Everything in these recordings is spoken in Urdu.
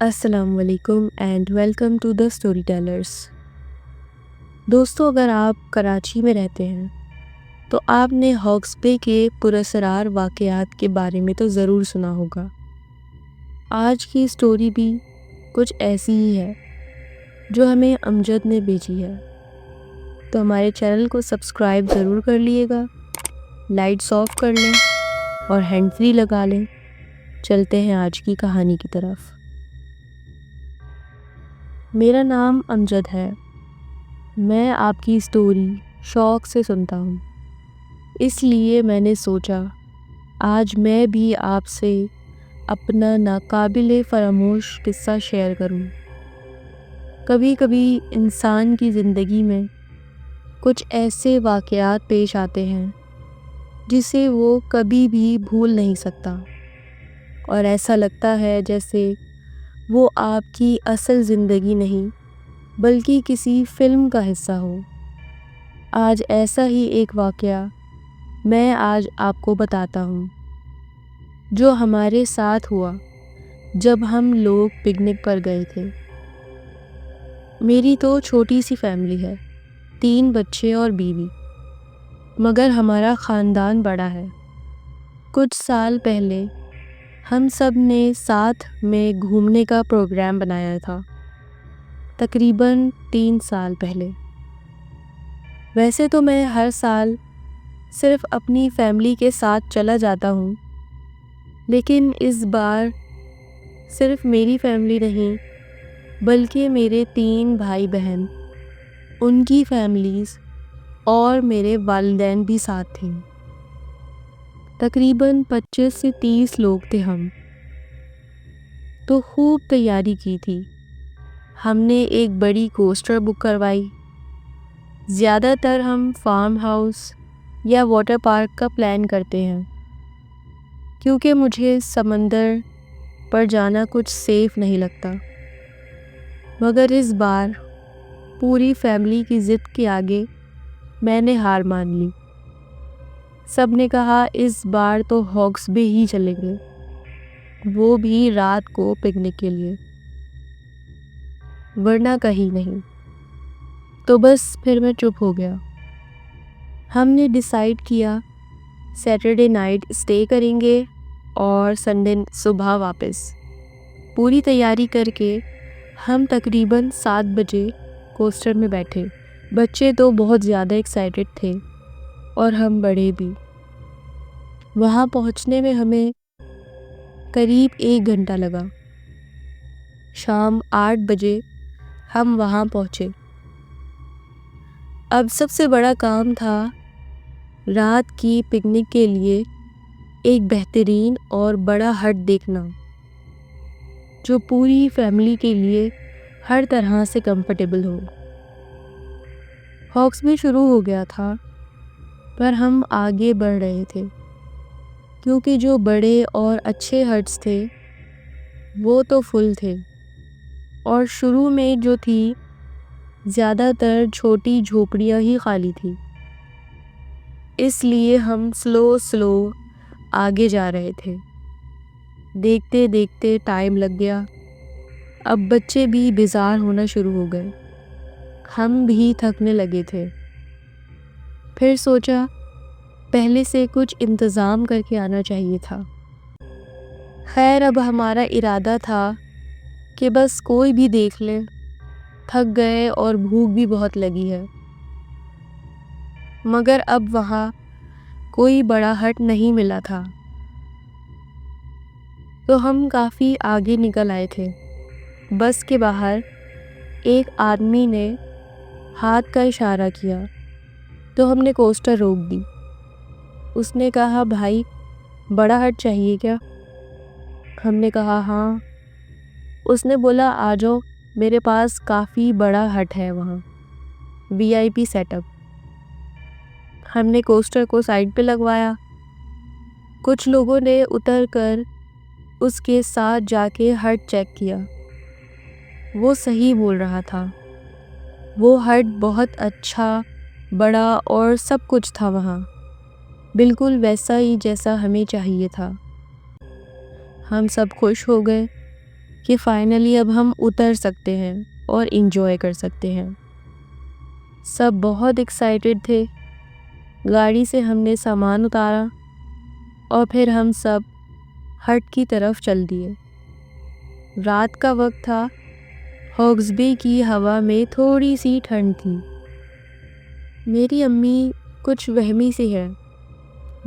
السلام علیکم and welcome to the storytellers. دوستو، اگر آپ کراچی میں رہتے ہیں تو آپ نے ہاکس بے کے پراسرار واقعات کے بارے میں تو ضرور سنا ہوگا۔ آج کی اسٹوری بھی کچھ ایسی ہی ہے جو ہمیں امجد نے بھیجی ہے، تو ہمارے چینل کو سبسکرائب ضرور کر لیے گا، لائٹس آف کر لیں اور ہینڈ فری لگا لیں۔ چلتے ہیں آج کی کہانی کی طرف۔ میرا نام امجد ہے۔ میں آپ کی اسٹوری شوق سے سنتا ہوں، اس لیے میں نے سوچا آج میں بھی آپ سے اپنا ناقابل فراموش قصہ شیئر کروں۔ کبھی کبھی انسان کی زندگی میں کچھ ایسے واقعات پیش آتے ہیں جسے وہ کبھی بھی بھول نہیں سکتا، اور ایسا لگتا ہے جیسے وہ آپ کی اصل زندگی نہیں بلکہ کسی فلم کا حصہ ہو۔ آج ایسا ہی ایک واقعہ میں آج آپ کو بتاتا ہوں جو ہمارے ساتھ ہوا جب ہم لوگ پکنک پر گئے تھے۔ میری تو چھوٹی سی فیملی ہے، 3 بچے اور بیوی، مگر ہمارا خاندان بڑا ہے۔ کچھ سال پہلے ہم سب نے ساتھ میں گھومنے کا پروگرام بنایا تھا، تقریباً 3 سال پہلے۔ ویسے تو میں ہر سال صرف اپنی فیملی کے ساتھ چلا جاتا ہوں، لیکن اس بار صرف میری فیملی نہیں بلکہ میرے 3 بھائی بہن، ان کی فیملیز اور میرے والدین بھی ساتھ تھے۔ تقریباً 25 سے 30 لوگ تھے ہم، تو خوب تیاری کی تھی۔ ہم نے ایک بڑی کوسٹر بک کروائی۔ زیادہ تر ہم فارم ہاؤس یا واٹر پارک کا پلان کرتے ہیں، کیونکہ مجھے سمندر پر جانا کچھ سیف نہیں لگتا، مگر اس بار پوری فیملی کی ضد کے آگے میں نے ہار مان لی۔ سب نے کہا اس بار تو ہاکس بے ہی چلیں گے، وہ بھی رات کو پکنک کے لیے، ورنہ کہیں نہیں۔ تو بس پھر میں چپ ہو گیا۔ ہم نے ڈیسائیڈ کیا سیٹرڈے نائٹ اسٹے کریں گے اور سنڈے صبح واپس۔ پوری تیاری کر کے ہم تقریباً 7 بجے کوسٹر میں بیٹھے۔ بچے تو بہت زیادہ ایکسائٹڈ تھے اور ہم بڑے بھی۔ وہاں پہنچنے میں ہمیں قریب 1 گھنٹہ لگا۔ شام 8 بجے ہم وہاں پہنچے۔ اب سب سے بڑا کام تھا رات کی پکنک کے لیے ایک بہترین اور بڑا ہٹ دیکھنا جو پوری فیملی کے لیے ہر طرح سے کمفرٹیبل ہو۔ ہاکس بے شروع ہو گیا تھا، پر ہم آگے بڑھ رہے تھے کیونکہ جو بڑے اور اچھے ہٹس تھے وہ تو فل تھے، اور شروع میں جو تھی زیادہ تر چھوٹی جھوپڑیاں ہی خالی تھی، اس لیے ہم سلو آگے جا رہے تھے۔ دیکھتے دیکھتے ٹائم لگ گیا۔ اب بچے بھی بیزار ہونا شروع ہو گئے، ہم بھی تھکنے لگے تھے۔ پھر سوچا پہلے سے کچھ انتظام کر کے آنا چاہیے تھا۔ خیر، اب ہمارا ارادہ تھا کہ بس کوئی بھی دیکھ لے، تھک گئے اور بھوک بھی بہت لگی ہے۔ مگر اب وہاں کوئی بڑا ہٹ نہیں ملا تھا، تو ہم کافی آگے نکل آئے تھے۔ بس کے باہر ایک آدمی نے ہاتھ کا اشارہ کیا تو ہم نے کوسٹر روک دی۔ اس نے کہا بھائی بڑا ہٹ چاہیے کیا؟ ہم نے کہا ہاں۔ اس نے بولا آ جاؤ، میرے پاس کافی بڑا ہٹ ہے وہاں، VIP سیٹ اپ۔ ہم نے کوسٹر کو سائڈ پہ لگوایا۔ کچھ لوگوں نے اتر کر اس کے ساتھ جا کے ہٹ چیک کیا۔ وہ صحیح بول رہا تھا، وہ ہٹ بہت اچھا، بڑا اور سب کچھ تھا وہاں، بالکل ویسا ہی جیسا ہمیں چاہیے تھا۔ ہم سب خوش ہو گئے کہ فائنلی اب ہم اتر سکتے ہیں اور انجوائے کر سکتے ہیں۔ سب بہت ایکسائٹڈ تھے۔ گاڑی سے ہم نے سامان اتارا اور پھر ہم سب ہٹ کی طرف چل دیے۔ رات کا وقت تھا، ہوگز بے کی ہوا میں تھوڑی سی ٹھنڈ تھی۔ میری امی کچھ وہمی سی ہے۔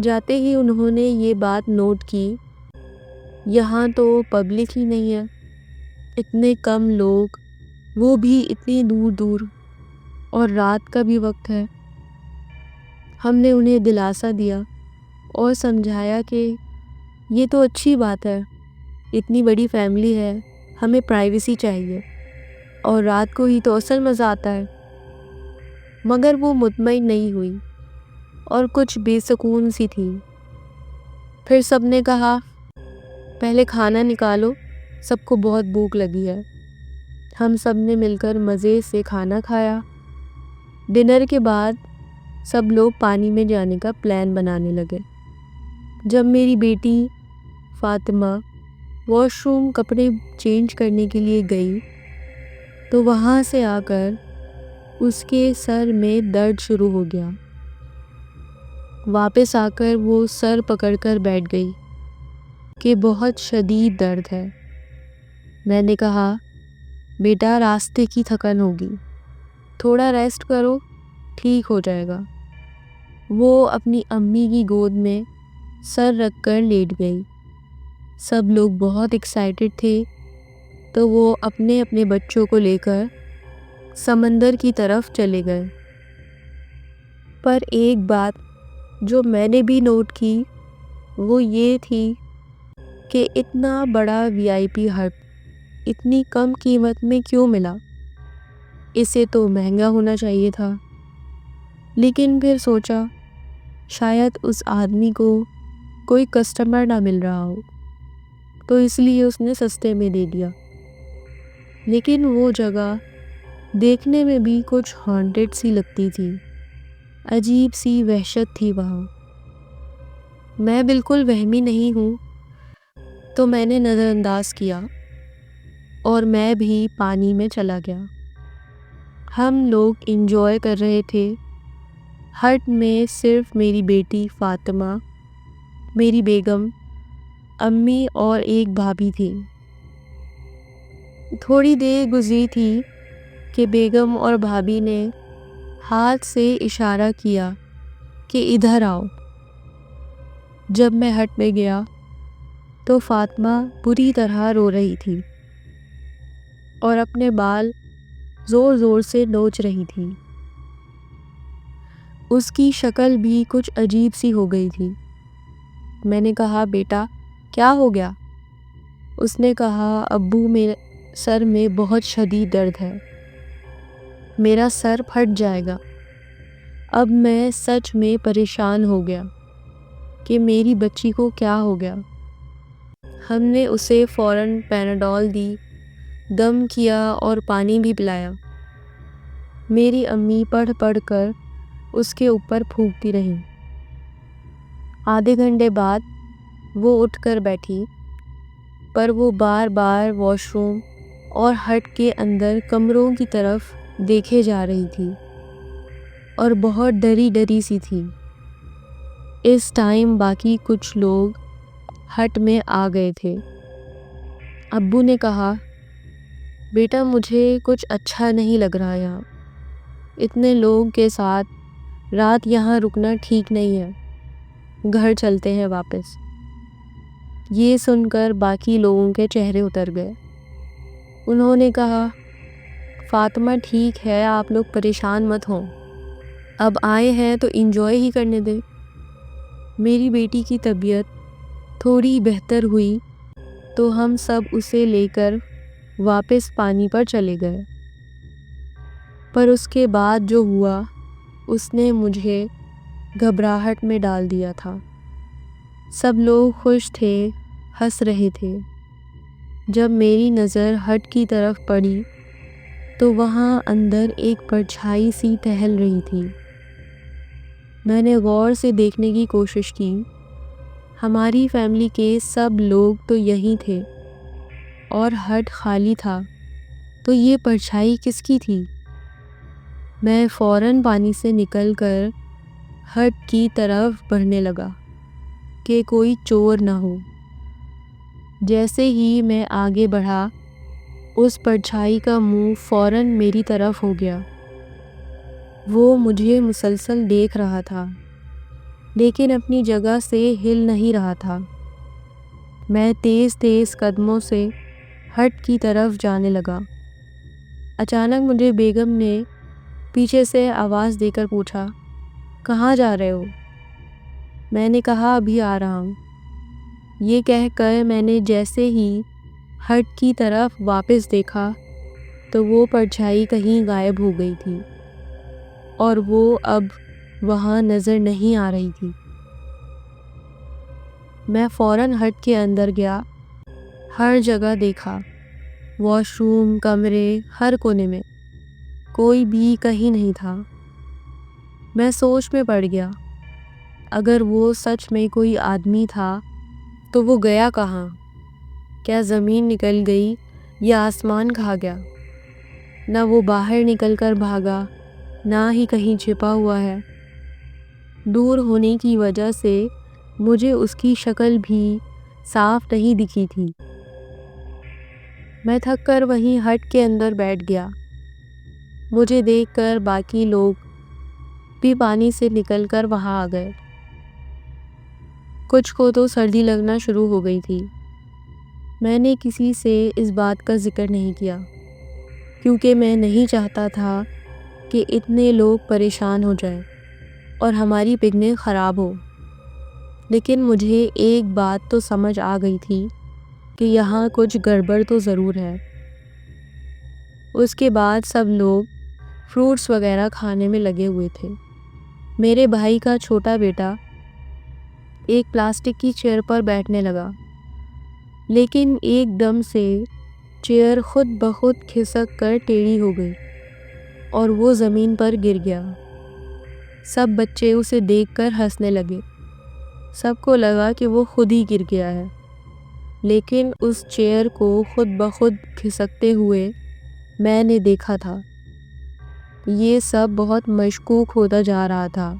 جاتے ہی انہوں نے یہ بات نوٹ کی، یہاں تو پبلک ہی نہیں ہے، اتنے کم لوگ، وہ بھی اتنی دور دور، اور رات کا بھی وقت ہے۔ ہم نے انہیں دلاسا دیا اور سمجھایا کہ یہ تو اچھی بات ہے، اتنی بڑی فیملی ہے، ہمیں پرائیویسی چاہیے، اور رات کو ہی تو اصل مزہ آتا ہے۔ مگر وہ مطمئن نہیں ہوئی اور کچھ بے سکون سی تھی۔ پھر سب نے کہا پہلے کھانا نکالو، سب کو بہت بھوک لگی ہے۔ ہم سب نے مل کر مزے سے کھانا کھایا۔ ڈنر کے بعد سب لوگ پانی میں جانے کا پلان بنانے لگے۔ جب میری بیٹی فاطمہ واش روم کپڑے چینج کرنے کے لیے گئی تو وہاں سے آ کر اس کے سر میں درد شروع ہو گیا۔ واپس آ کر وہ سر پکڑ کر بیٹھ گئی کہ بہت شدید درد ہے۔ میں نے کہا بیٹا راستے کی تھکن ہوگی، تھوڑا ریسٹ کرو، ٹھیک ہو جائے گا۔ وہ اپنی امی کی گود میں سر رکھ کر لیٹ گئی۔ سب لوگ بہت ایکسائٹڈ تھے تو وہ اپنے اپنے بچوں کو لے کر سمندر کی طرف چلے گئے۔ پر ایک بات جو میں نے بھی نوٹ کی وہ یہ تھی کہ اتنا بڑا VIP ہٹ اتنی کم قیمت میں کیوں ملا؟ اسے تو مہنگا ہونا چاہیے تھا۔ لیکن پھر سوچا شاید اس آدمی کو کوئی کسٹمر نہ مل رہا ہو تو اس لیے اس نے سستے میں دے دیا۔ لیکن وہ جگہ دیکھنے میں بھی کچھ ہانٹڈ سی لگتی تھی، عجیب سی وحشت تھی وہاں۔ میں بالکل وہمی نہیں ہوں تو میں نے نظر انداز کیا اور میں بھی پانی میں چلا گیا۔ ہم لوگ انجوائے کر رہے تھے۔ ہٹ میں صرف میری بیٹی فاطمہ، میری بیگم، امی اور ایک بھابھی تھی۔ تھوڑی دیر گزری تھی کہ بیگم اور بھابھی نے ہاتھ سے اشارہ کیا کہ ادھر آؤ۔ جب میں ہٹ میں گیا تو فاطمہ بری طرح رو رہی تھی اور اپنے بال زور زور سے نوچ رہی تھی۔ اس کی شکل بھی کچھ عجیب سی ہو گئی تھی۔ میں نے کہا بیٹا کیا ہو گیا؟ اس نے کہا ابو میرے سر میں بہت شدید درد ہے، میرا سر پھٹ جائے گا۔ اب میں سچ میں پریشان ہو گیا کہ میری بچی کو کیا ہو گیا۔ ہم نے اسے فوراً پیناڈول دی، دم کیا اور پانی بھی پلایا۔ میری امی پڑھ پڑھ کر اس کے اوپر پھونکتی رہیں۔ آدھے گھنٹے بعد وہ اٹھ کر بیٹھی، پر وہ بار بار واش روم اور ہٹ کے اندر کمروں کی طرف دیکھے جا رہی تھی اور بہت ڈری ڈری سی تھی۔ اس ٹائم باقی کچھ لوگ ہٹ میں آ گئے تھے۔ ابو نے کہا بیٹا مجھے کچھ اچھا نہیں لگ رہا یہاں، اتنے لوگ کے ساتھ رات یہاں رکنا ٹھیک نہیں ہے، گھر چلتے ہیں واپس۔ یہ سن کر باقی لوگوں کے چہرے اتر گئے۔ انہوں نے کہا فاطمہ ٹھیک ہے، آپ لوگ پریشان مت ہوں، اب آئے ہیں تو انجوائے ہی کرنے دیں۔ میری بیٹی کی طبیعت تھوڑی بہتر ہوئی تو ہم سب اسے لے کر واپس پانی پر چلے گئے۔ پر اس کے بعد جو ہوا اس نے مجھے گھبراہٹ میں ڈال دیا تھا۔ سب لوگ خوش تھے، ہنس رہے تھے۔ جب میری نظر ہٹ کی طرف پڑی تو وہاں اندر ایک پرچھائی سی ٹہل رہی تھی۔ میں نے غور سے دیکھنے کی کوشش کی۔ ہماری فیملی کے سب لوگ تو یہیں تھے، اور ہٹ خالی تھا تو یہ پرچھائی کس کی تھی؟ میں فوراً پانی سے نکل کر ہٹ کی طرف بڑھنے لگا کہ کوئی چور نہ ہو۔ جیسے ہی میں آگے بڑھا اس پرچھائی کا منہ فوراً میری طرف ہو گیا۔ وہ مجھے مسلسل دیکھ رہا تھا لیکن اپنی جگہ سے ہل نہیں رہا تھا۔ میں تیز تیز قدموں سے ہٹ کی طرف جانے لگا۔ اچانک مجھے بیگم نے پیچھے سے آواز دے کر پوچھا، کہاں جا رہے ہو؟ میں نے کہا ابھی آ رہا ہوں۔ یہ کہہ کر میں نے جیسے ہی ہٹ کی طرف واپس دیکھا تو وہ پرچھائی کہیں غائب ہو گئی تھی اور وہ اب وہاں نظر نہیں آ رہی تھی۔ میں فوراً ہٹ کے اندر گیا، ہر جگہ دیکھا، واش روم، کمرے، ہر کونے میں، کوئی بھی کہیں نہیں تھا۔ میں سوچ میں پڑ گیا، اگر وہ سچ میں کوئی آدمی تھا تو وہ گیا کہاں؟ کیا زمین نکل گئی یا آسمان کھا گیا؟ نہ وہ باہر نکل کر بھاگا، نہ ہی کہیں چھپا ہوا ہے۔ دور ہونے کی وجہ سے مجھے اس کی شکل بھی صاف نہیں دکھی تھی۔ میں تھک کر وہیں ہٹ کے اندر بیٹھ گیا۔ مجھے دیکھ کر باقی لوگ بھی پانی سے نکل کر وہاں آ گئے۔ کچھ کو تو سردی لگنا شروع ہو گئی تھی۔ میں نے کسی سے اس بات کا ذکر نہیں کیا کیونکہ میں نہیں چاہتا تھا کہ اتنے لوگ پریشان ہو جائیں اور ہماری پکنک خراب ہو۔ لیکن مجھے ایک بات تو سمجھ آ گئی تھی کہ یہاں کچھ گڑبڑ تو ضرور ہے۔ اس کے بعد سب لوگ فروٹس وغیرہ کھانے میں لگے ہوئے تھے۔ میرے بھائی کا چھوٹا بیٹا ایک پلاسٹک کی چیئر پر بیٹھنے لگا، لیکن ایک دم سے چیئر خود بخود کھسک کر ٹیڑھی ہو گئی اور وہ زمین پر گر گیا۔ سب بچے اسے دیکھ کر ہنسنے لگے۔ سب کو لگا کہ وہ خود ہی گر گیا ہے، لیکن اس چیئر کو خود بخود کھسکتے ہوئے میں نے دیکھا تھا۔ یہ سب بہت مشکوک ہوتا جا رہا تھا۔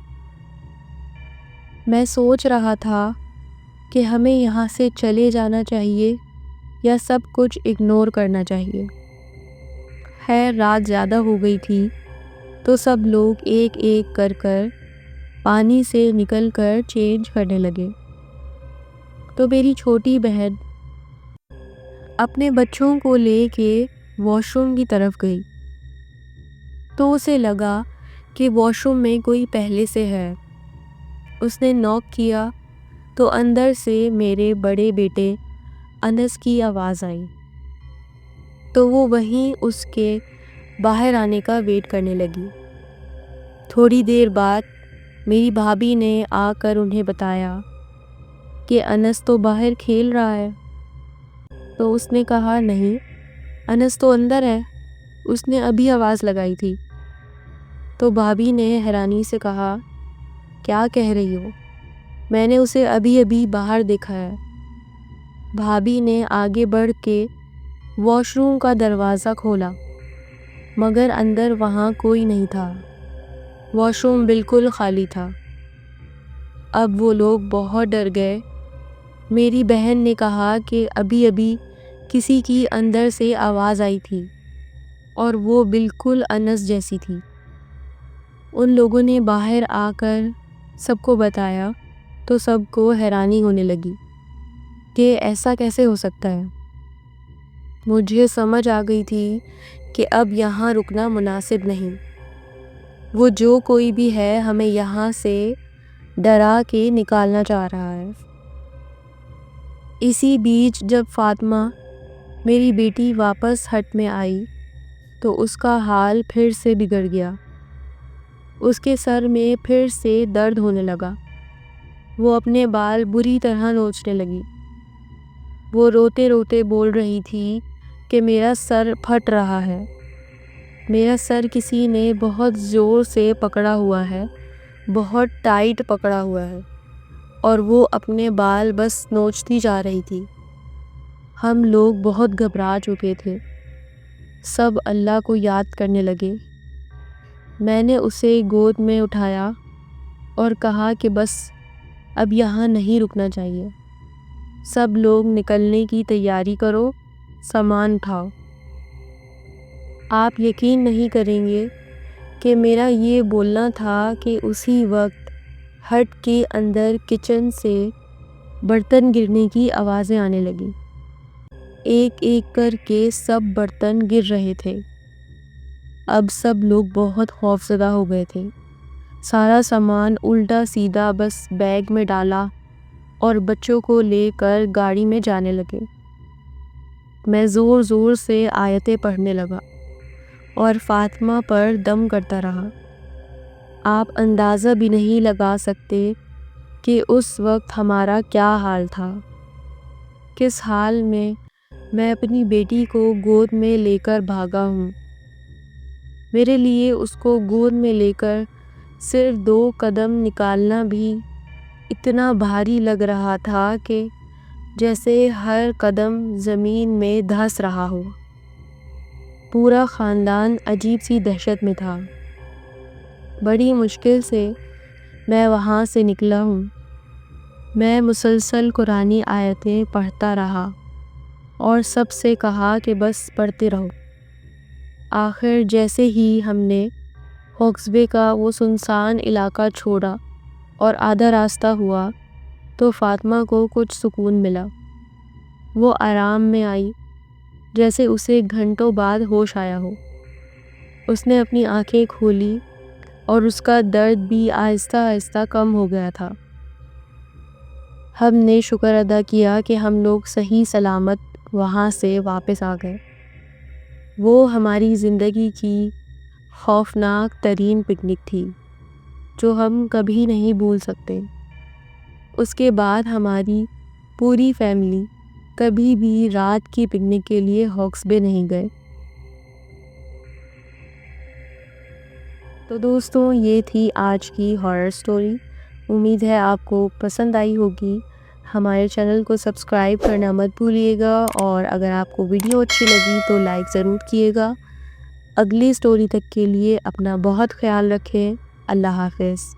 میں سوچ رہا تھا کہ ہمیں یہاں سے چلے جانا چاہیے یا سب کچھ اگنور کرنا چاہیے۔ خیر رات زیادہ ہو گئی تھی تو سب لوگ ایک ایک کر پانی سے نکل کر چینج کرنے لگے۔ تو میری چھوٹی بہن اپنے بچوں کو لے کے واش روم کی طرف گئی تو اسے لگا کہ واش روم میں کوئی پہلے سے ہے۔ اس نے ناک کیا تو اندر سے میرے بڑے بیٹے انس کی آواز آئی تو وہ وہیں اس کے باہر آنے کا ویٹ کرنے لگی۔ تھوڑی دیر بعد میری بھابھی نے آ کر انہیں بتایا کہ انس تو باہر کھیل رہا ہے۔ تو اس نے کہا نہیں، انس تو اندر ہے، اس نے ابھی آواز لگائی تھی۔ تو بھابھی نے حیرانی سے کہا، کیا کہہ رہی ہو؟ میں نے اسے ابھی ابھی باہر دیکھا ہے۔ بھابھی نے آگے بڑھ کے واش روم کا دروازہ کھولا مگر اندر وہاں کوئی نہیں تھا۔ واش روم بالکل خالی تھا۔ اب وہ لوگ بہت ڈر گئے۔ میری بہن نے کہا کہ ابھی ابھی کسی کی اندر سے آواز آئی تھی اور وہ بالکل انس جیسی تھی۔ ان لوگوں نے باہر آ کر سب کو بتایا تو سب کو حیرانی ہونے لگی کہ ایسا کیسے ہو سکتا ہے۔ مجھے سمجھ آ گئی تھی کہ اب یہاں رکنا مناسب نہیں۔ وہ جو کوئی بھی ہے ہمیں یہاں سے ڈرا کے نکالنا چاہ رہا ہے۔ اسی بیچ جب فاطمہ میری بیٹی واپس ہٹ میں آئی تو اس کا حال پھر سے بگڑ گیا۔ اس کے سر میں پھر سے درد ہونے لگا۔ وہ اپنے بال بری طرح نوچنے لگی۔ وہ روتے روتے بول رہی تھی کہ میرا سر پھٹ رہا ہے، میرا سر کسی نے بہت زور سے پکڑا ہوا ہے، بہت ٹائٹ پکڑا ہوا ہے، اور وہ اپنے بال بس نوچتی جا رہی تھی۔ ہم لوگ بہت گھبرا چکے تھے، سب اللہ کو یاد کرنے لگے۔ میں نے اسے گود میں اٹھایا اور کہا کہ بس اب یہاں نہیں رکنا چاہیے، سب لوگ نکلنے کی تیاری کرو، سامان اٹھاؤ۔ آپ یقین نہیں کریں گے کہ میرا یہ بولنا تھا کہ اسی وقت ہٹ کے اندر کچن سے برتن گرنے کی آوازیں آنے لگیں۔ ایک ایک کر کے سب برتن گر رہے تھے۔ اب سب لوگ بہت خوفزدہ ہو گئے تھے۔ سارا سامان الٹا سیدھا بس بیگ میں ڈالا اور بچوں کو لے کر گاڑی میں جانے لگے۔ میں زور زور سے آیتیں پڑھنے لگا اور فاطمہ پر دم کرتا رہا۔ آپ اندازہ بھی نہیں لگا سکتے کہ اس وقت ہمارا کیا حال تھا، کس حال میں میں اپنی بیٹی کو گود میں لے کر بھاگا ہوں۔ میرے لیے اس کو گود میں لے کر صرف 2 قدم نکالنا بھی اتنا بھاری لگ رہا تھا کہ جیسے ہر قدم زمین میں دھنس رہا ہو۔ پورا خاندان عجیب سی دہشت میں تھا۔ بڑی مشکل سے میں وہاں سے نکلا ہوں۔ میں مسلسل قرآنی آیتیں پڑھتا رہا اور سب سے کہا کہ بس پڑھتے رہو۔ آخر جیسے ہی ہم نے ہاکس بے کا وہ سنسان علاقہ چھوڑا اور آدھا راستہ ہوا تو فاطمہ کو کچھ سکون ملا۔ وہ آرام میں آئی، جیسے اسے گھنٹوں بعد ہوش آیا ہو۔ اس نے اپنی آنکھیں کھولی اور اس کا درد بھی آہستہ آہستہ کم ہو گیا تھا۔ ہم نے شکر ادا کیا کہ ہم لوگ صحیح سلامت وہاں سے واپس آ گئے۔ وہ ہماری زندگی کی خوفناک ترین پکنک تھی جو ہم کبھی نہیں بھول سکتے۔ اس کے بعد ہماری پوری فیملی کبھی بھی رات کی پکنک کے لیے ہاکس بے نہیں گئے۔ تو دوستوں، یہ تھی آج کی ہارر سٹوری۔ امید ہے آپ کو پسند آئی ہوگی۔ ہمارے چینل کو سبسکرائب کرنا مت بھولیے گا، اور اگر آپ کو ویڈیو اچھی لگی تو لائک ضرور کیے گا۔ اگلی سٹوری تک کے لیے اپنا بہت خیال رکھیں۔ اللہ حافظ۔